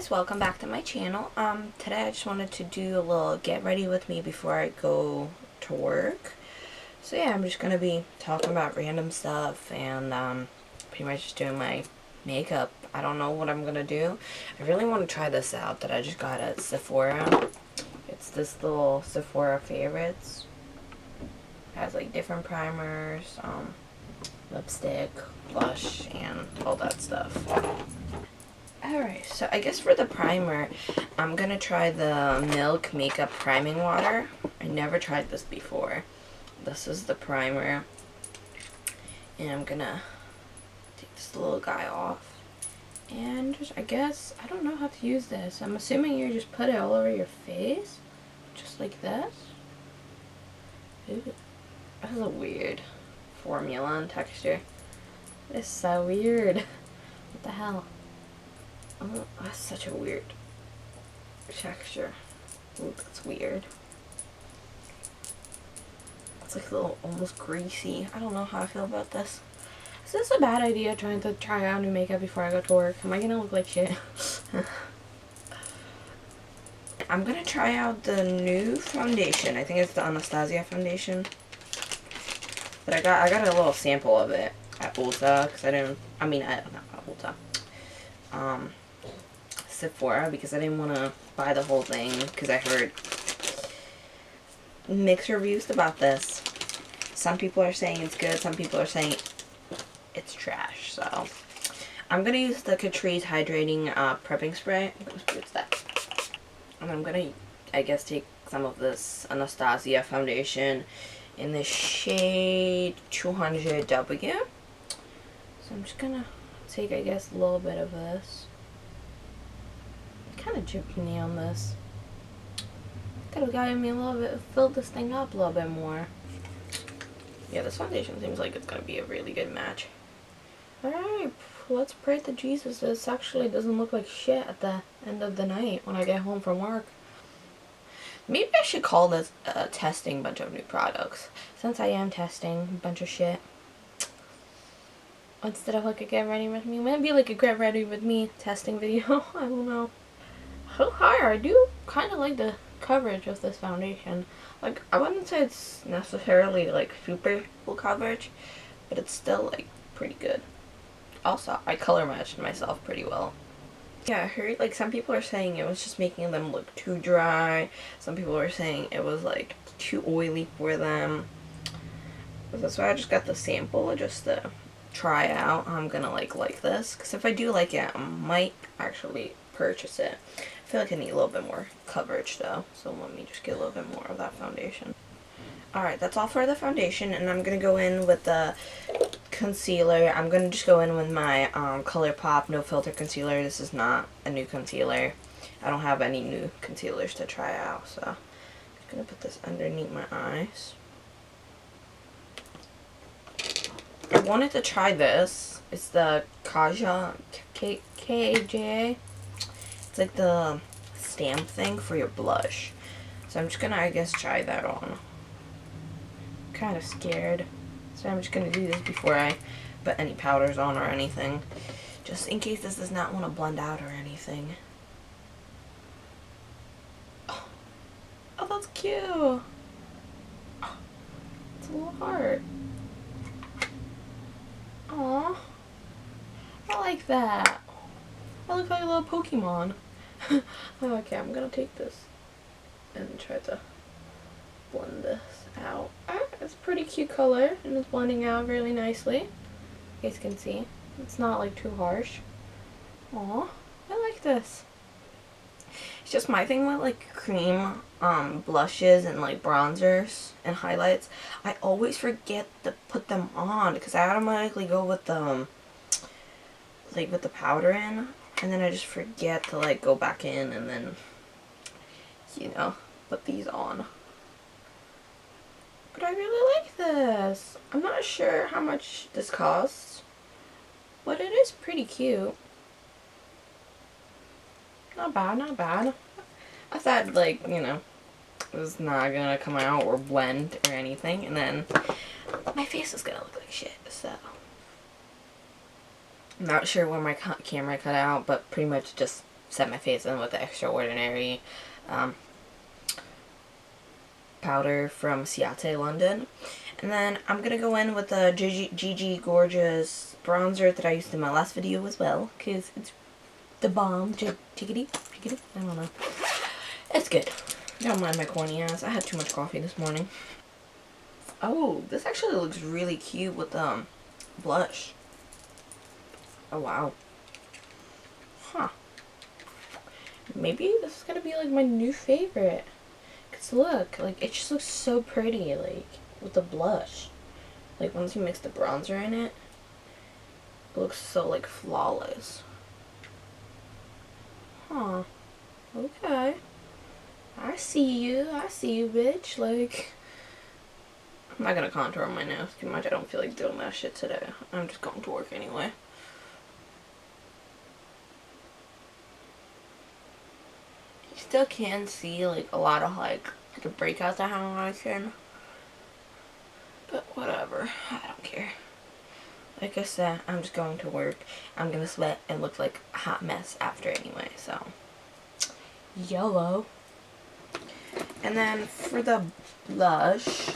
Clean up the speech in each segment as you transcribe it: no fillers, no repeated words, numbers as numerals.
guys, welcome back to my channel. Today I just wanted to do a little get ready with me before I go to work. So yeah, I'm just gonna be talking about random stuff and pretty much just doing my makeup. I don't know what I'm gonna do. I really want to try this out that I just got at Sephora. It's this little Sephora favorites. It has like different primers, lipstick, blush, and all that stuff. Alright, so I guess for the primer, I'm going to try the Milk Makeup Priming Water. I never tried this before. This is the primer. And I'm going to take this little guy off. And just, I guess, I don't know how to use this. I'm assuming you just put it all over your face. Just like this. Ooh, that is a weird formula and texture. It's so weird. What the hell? Oh, that's such a weird texture. Ooh, that's weird. It's like a little almost greasy. I don't know how I feel about this. Is this a bad idea trying to try out new makeup before I go to work? Am I gonna look like shit? I'm gonna try out the new foundation. I think it's the Anastasia foundation. But I got a little sample of it at Ulta because not Ulta. Sephora, because I didn't want to buy the whole thing because I heard mixed reviews about this. Some people are saying it's good, some people are saying it's trash. So I'm gonna use the Catrice hydrating prepping spray. What's that? And I'm gonna, I guess, take some of this Anastasia foundation in the shade 200W. So I'm just gonna take, I guess, a little bit of this. Kind of gypped me on this. Could have gotten me a little bit, filled this thing up a little bit more. Yeah, this foundation seems like it's gonna be a really good match. Alright, let's pray to Jesus. This actually doesn't look like shit at the end of the night when I get home from work. Maybe I should call this a testing bunch of new products, since I am testing a bunch of shit. Instead of like a get ready with me. Maybe like a get ready with me testing video. I don't know. So far, I do kind of like the coverage of this foundation. Like, I wouldn't say it's necessarily like super full coverage, but it's still like pretty good. Also, I color matched myself pretty well. Yeah, I heard like some people are saying it was just making them look too dry. Some people are saying it was like too oily for them. But that's why I just got the sample just to try out. I'm gonna like this, because if I do like it, I might actually purchase it. I feel like I need a little bit more coverage though, so let me just get a little bit more of that foundation. Alright, that's all for the foundation, and I'm gonna go in with the concealer. I'm gonna just go in with my ColourPop No Filter concealer. This is not a new concealer. I don't have any new concealers to try out, so I'm just gonna put this underneath my eyes. I wanted to try this. It's the KJA. It's like the stamp thing for your blush. So I'm just gonna, I guess, try that on. Kind of scared. So I'm just gonna do this before I put any powders on or anything. Just in case this does not want to blend out or anything. Oh, that's cute. Oh, it's a little heart. Aw, I like that. I look like a little Pokemon. Okay, I'm gonna take this and try to blend this out. It's a pretty cute color, and it's blending out really nicely. You guys can see. It's not like too harsh. Aw, I like this. It's just my thing with like cream blushes and like bronzers and highlights. I always forget to put them on because I automatically go with the like with the powder in, and then I just forget to like go back in and then, you know, put these on. But I really like this. I'm not sure how much this costs, but it is pretty cute. Not bad, not bad. I thought, like, you know, it was not gonna come out or blend or anything, and then my face is gonna look like shit, so. I'm not sure where my camera cut out, but pretty much just set my face in with the Extraordinary powder from Ciate, London. And then I'm going to go in with the GG Gorgeous bronzer that I used in my last video as well, because it's the bomb. Chickadee? I don't know. It's good. Don't mind my corny ass. I had too much coffee this morning. Oh, this actually looks really cute with blush. Oh, wow. Huh. Maybe this is going to be like my new favorite. Because look, like, it just looks so pretty, like, with the blush. Like, once you mix the bronzer in it, it looks so, like, flawless. Huh. Okay. I see you, bitch. Like, I'm not gonna contour my nose too much. I don't feel like doing that shit today. I'm just going to work anyway. You still can see, like, a lot of, like, the breakouts I have on my skin. But whatever. I don't care. Like I said, I'm just going to work. I'm gonna sweat and look like a hot mess after anyway, so. YOLO. And then for the blush,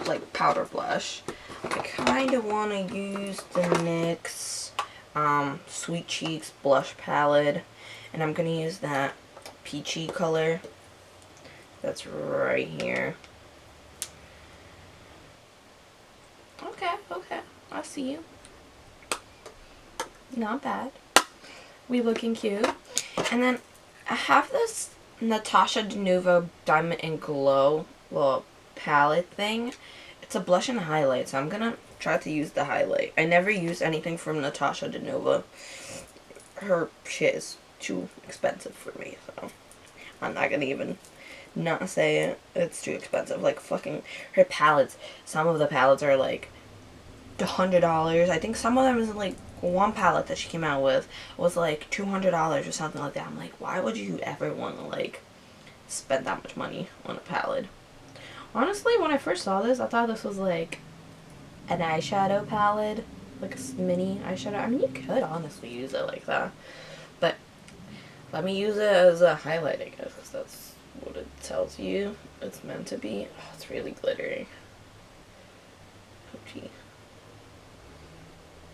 like powder blush, I kind of want to use the NYX Sweet Cheeks blush palette, and I'm going to use that peachy color that's right here. Okay, I see you. Not bad. We looking cute. And then I have this Natasha Deneuve Diamond and Glow little palette thing. It's a blush and highlight, so I'm gonna try to use the highlight. I never use anything from Natasha Deneuve. Her shit is too expensive for me, so I'm not gonna even not say it. It's too expensive. Like, fucking her palettes. Some of the palettes are like $100. I think some of them is like one palette that she came out with was like $200 or something like that. I'm like, why would you ever want to like spend that much money on a palette? Honestly, when I first saw this, I thought this was like an eyeshadow palette, like a mini eyeshadow. I mean, you could honestly use it like that, but let me use it as a highlight, I guess, because that's what it tells you it's meant to be. Oh, it's really glittery. Oh, gee.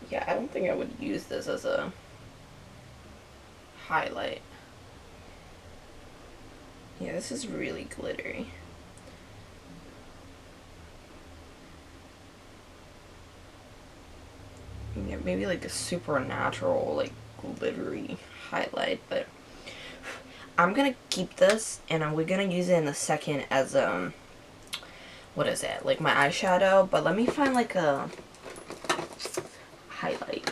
Yeah, I don't think I would use this as a highlight. Yeah, this is really glittery. Yeah, maybe like a supernatural, like, glittery highlight, but I'm gonna keep this, and we're gonna use it in a second as, what is it? Like, my eyeshadow, but let me find, like, a highlight.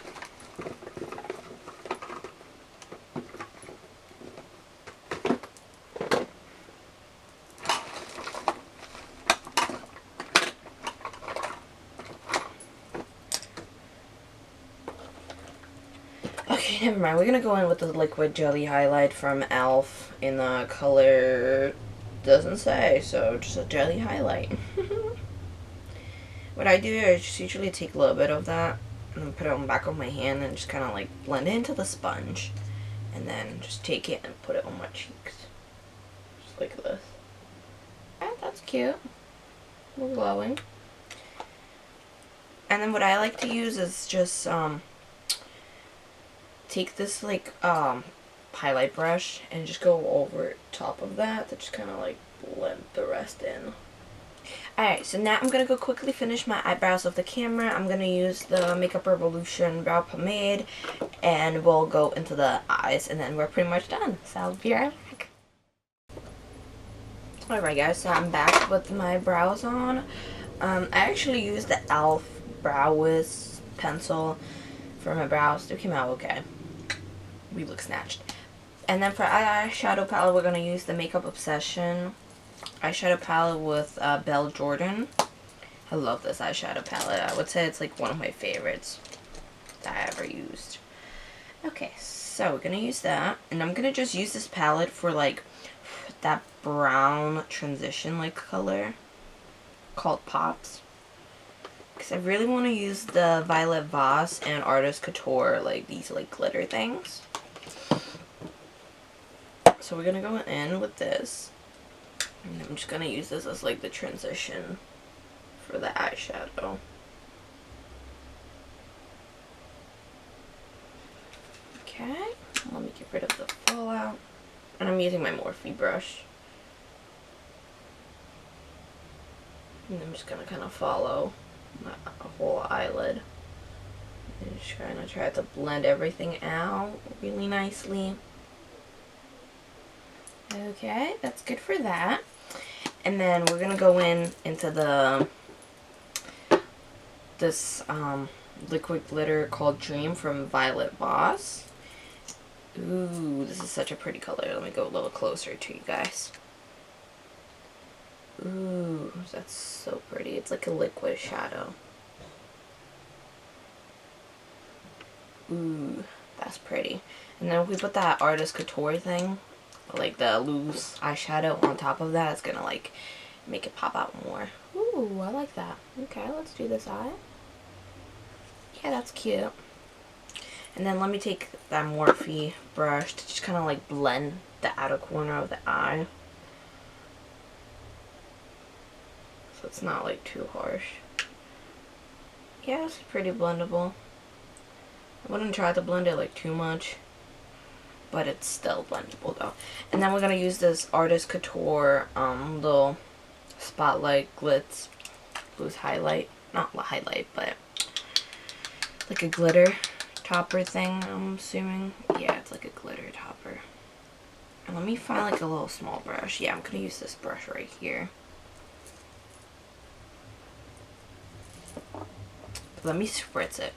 Okay, never mind. We're gonna go in with the liquid jelly highlight from e.l.f. in the color doesn't say, so just a jelly highlight. What I do is just usually take a little bit of that and then put it on the back of my hand and just kind of like blend it into the sponge, and then just take it and put it on my cheeks, just like this. Ah, that's cute. We're glowing. And then what I like to use is just take this like highlight brush and just go over top of that to just kind of like blend the rest in. Alright, so now I'm going to go quickly finish my eyebrows off the camera. I'm going to use the Makeup Revolution brow pomade, and we'll go into the eyes, and then we're pretty much done. So I'll be right back. Alright guys, so I'm back with my brows on. I actually used the e.l.f. Brow Wiz pencil for my brows. They came out okay. We look snatched. And then for eyeshadow palette, we're going to use the Makeup Obsession eyeshadow palette with Belle Jordan. I love this eyeshadow palette. I would say it's like one of my favorites that I ever used. Okay, so we're going to use that. And I'm going to just use this palette for like that brown transition like color called Pops. Because I really want to use the Violet Voss and Artist Couture, like these like glitter things. So we're gonna go in with this. And I'm just gonna use this as like the transition for the eyeshadow. Okay, let me get rid of the fallout. And I'm using my Morphe brush. And I'm just gonna kind of follow my whole eyelid. And just try to blend everything out really nicely. Okay, that's good for that. And then we're gonna go into this liquid glitter called Dream from Violet Boss. Ooh, this is such a pretty color. Let me go a little closer to you guys. Ooh, that's so pretty. It's like a liquid shadow. Ooh, that's pretty. And then if we put that Artist Couture thing, like the loose eyeshadow on top of that, it's gonna like make it pop out more. Ooh, I like that. Okay, let's do this eye. Yeah, that's cute. And then let me take that Morphe brush to just kind of like blend the outer corner of the eye. So it's not like too harsh. Yeah, it's pretty blendable. I wouldn't try to blend it like too much, but it's still blendable though. And then we're gonna use this Artist Couture little spotlight glitz loose highlight. Not highlight, but like a glitter topper thing, I'm assuming. Yeah, it's like a glitter topper. And let me find like a little small brush. Yeah, I'm gonna use this brush right here. Let me spritz it.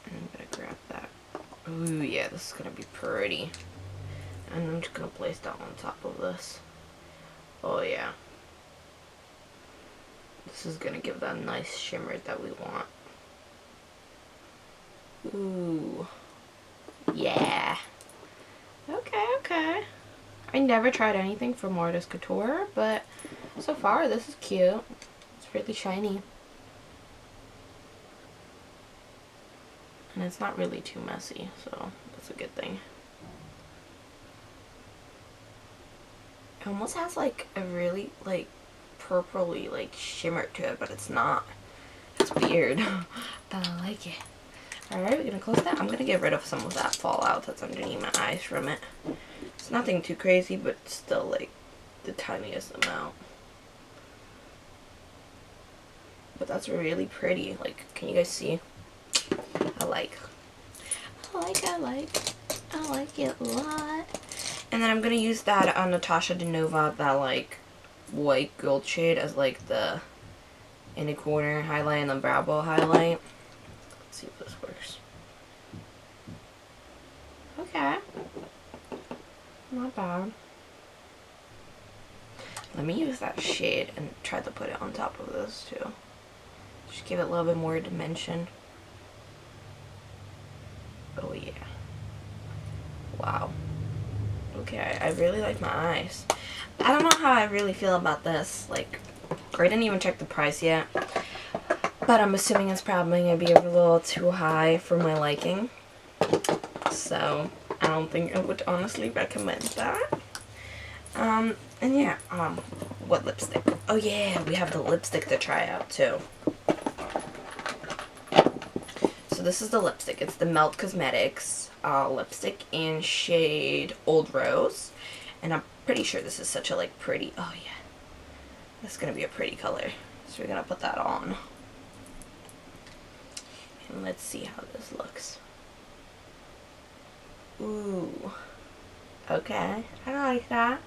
And I'm gonna grab that. Ooh, yeah, this is gonna be pretty. And I'm just gonna place that on top of this. Oh yeah. This is gonna give that nice shimmer that we want. Ooh. Yeah. Okay, okay. I never tried anything from Artist Couture, but so far this is cute. It's really shiny. And it's not really too messy, so that's a good thing. It almost has like a really like purpley like shimmer to it, but it's not. It's weird. But I like it. Alright, we're gonna close that. I'm gonna get rid of some of that fallout that's underneath my eyes from it. It's nothing too crazy, but still like the tiniest amount. But that's really pretty. Like, can you guys see? I like it a lot. And then I'm gonna use that Natasha Denova, that like white gold shade as like the inner corner highlight and the brow bone highlight. Let's see if this works. Okay. Not bad. Let me use that shade and try to put it on top of this too. Just give it a little bit more dimension. Oh yeah. Wow. Okay, I really like my eyes. I don't know how I really feel about this. Like, I didn't even check the price yet. But I'm assuming it's probably going to be a little too high for my liking. So, I don't think I would honestly recommend that. And yeah, what lipstick? Oh yeah, we have the lipstick to try out too. So this is the lipstick. It's the Melt Cosmetics lipstick in shade Old Rose. And I'm pretty sure this is such a like pretty, oh yeah. This is going to be a pretty color. So we're going to put that on. And let's see how this looks. Ooh. Okay. I like that.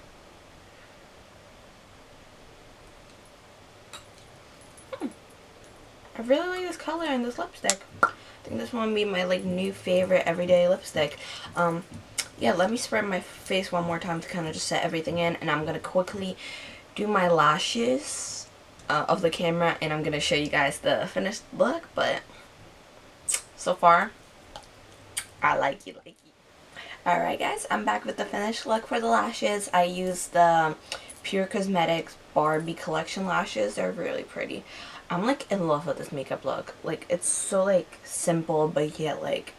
I really like this color in this lipstick. I think this one would be my like new favorite everyday lipstick. Yeah, let me spread my face one more time to kind of just set everything in. And I'm going to quickly do my lashes of the camera. And I'm going to show you guys the finished look. But so far, I like it. Alright guys, I'm back with the finished look for the lashes. I used the Pure Cosmetics Barbie Collection lashes. They're really pretty. I'm like in love with this makeup look. Like, it's so like simple, but yet like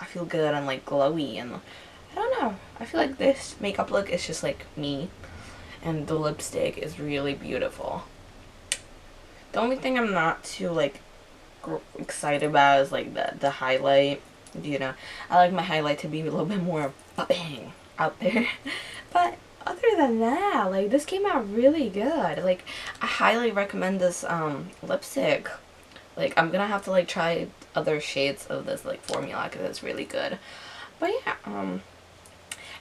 I feel good and like glowy, and I don't know. I feel like this makeup look is just like me, and the lipstick is really beautiful. The only thing I'm not too like excited about is like the highlight. You know, I like my highlight to be a little bit more bang out there. But other than that, like this came out really good. Like I highly recommend this lipstick. Like I'm gonna have to like try other shades of this like formula because it's really good. But yeah,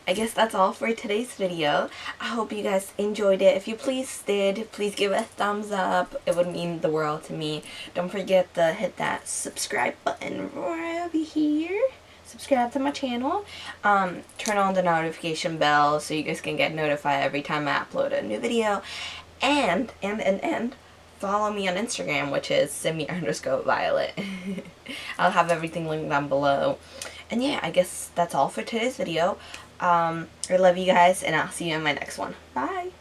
I guess that's all for today's video. I hope you guys enjoyed it. If you please did, please give it a thumbs up. It would mean the world to me. Don't forget to hit that subscribe button right over here. Subscribe to my channel. Turn on the notification bell so you guys can get notified every time I upload a new video. And follow me on Instagram, which is Simi_Violet. I'll have everything linked down below. And yeah, I guess that's all for today's video. I love you guys, and I'll see you in my next one. Bye!